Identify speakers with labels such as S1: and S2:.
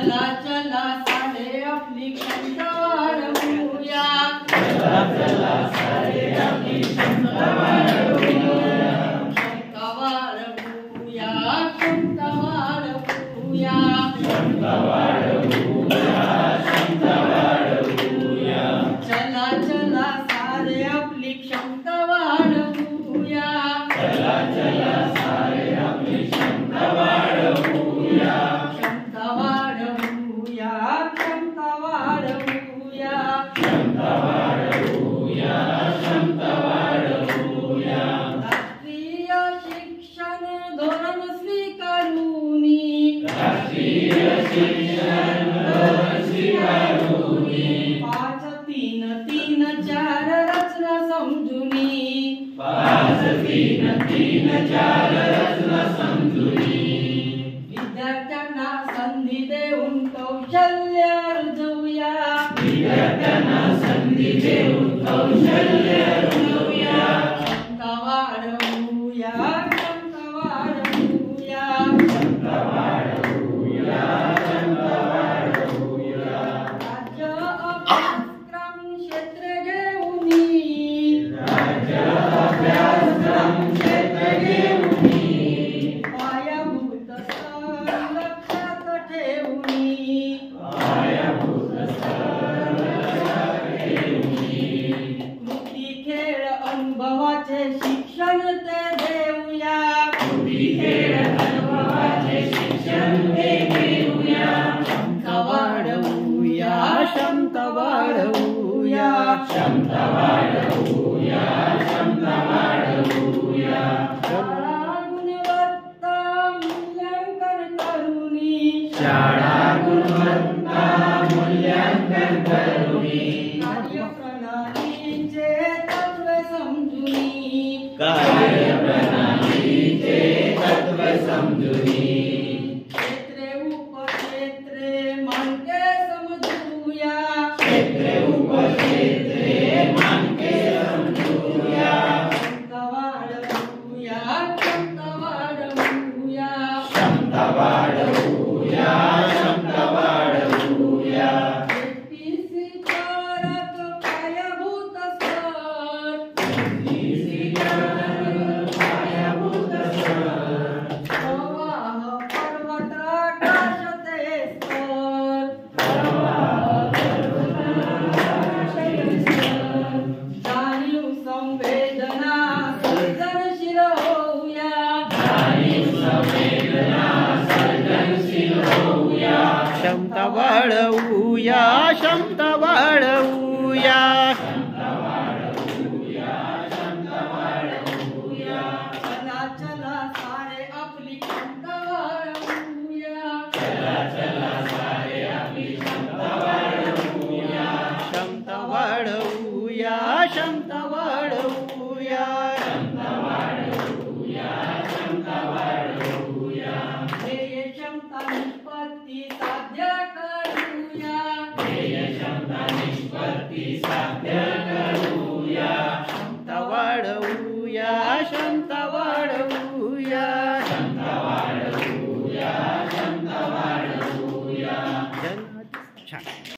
S1: चला चला सारे आपली क्षमता वाढवूया, चला चला सारे आपली क्षमता वाढवूया, क्षमता वाढवूया, क्षमता वाढवूया, क्षमता वाढवूया, क्षमता वाढवूया, चला चला सारे आपली क्षमता वाढवूया, चला चला सारे आपली क्षमता वाढवूया, क्षमता वाढवूया, क्षमता वाढवूया, क्षमता वाढवूया, क्षमता वाढवूया, राष्ट्रीय शिक्षण धोरण स्वीकारूनी, राष्ट्रीय शिक्षण धोरण स्वीकारूनी, 5 3 3 4 रचना समजुनी, 5 3 3 4 रचना समजुनी, विद्यार्थ्यांना संधी देऊन कौशल्य रुजवूया, विद्यार्थ्यांना संधी देऊन कौशल्य रुजवूया, क्षमता वाढवूया, क्षमता वाढवूया, क्षमता वाढवूया, क्षमता वाढवूया, राज्य अभ्यासक्रम क्षेत्र घेऊनी, राज्य अभ्यासक्रम क्षेत्र घेऊनी, पायाभूत स्तर लक्षात ठेवूनी, पायाभूत स्तर लक्षात ठेवूनी, कृती खेळ अनुभवाचे शिक्षण ते देऊया, कृती खेळ अनुभवाचे शिक्षण ते देऊया, क्षमता वाढवूया, क्षमता वाढवूया, क्षमता वाढवूया, क्षमता वाढवूया, शाळा गुणवत्ता मूल्यांकन करूनी, शाळा गुणवत्ता मूल्यांकन करूनी, कार्यप्रणालीचे तत्त्व समजुनी, कार्यप्रणालीचे तत्त्व समजुनी, क्षेत्रे उपक्षेत्रे मानके समजूया, क्षेत्रे उपक्षेत्रे मानके समजूया, क्षमता वाढवूया, क्षमता वाढवूया, क्षमता वाढवूया, क्षमता वाढवूया, APC कारक पायाभूत स्तर, APC कारक पायाभूत स्तर, प्रवाह पर्वत आकाश ते स्तर, प्रवाह पर्वत आकाश ते स्तर, जाणीव संवेदना सर्जनशील होऊया, जाणीव संवेदना सर्जनशील होऊया, क्षमता वाढवूया, क्षमता वाढवूया.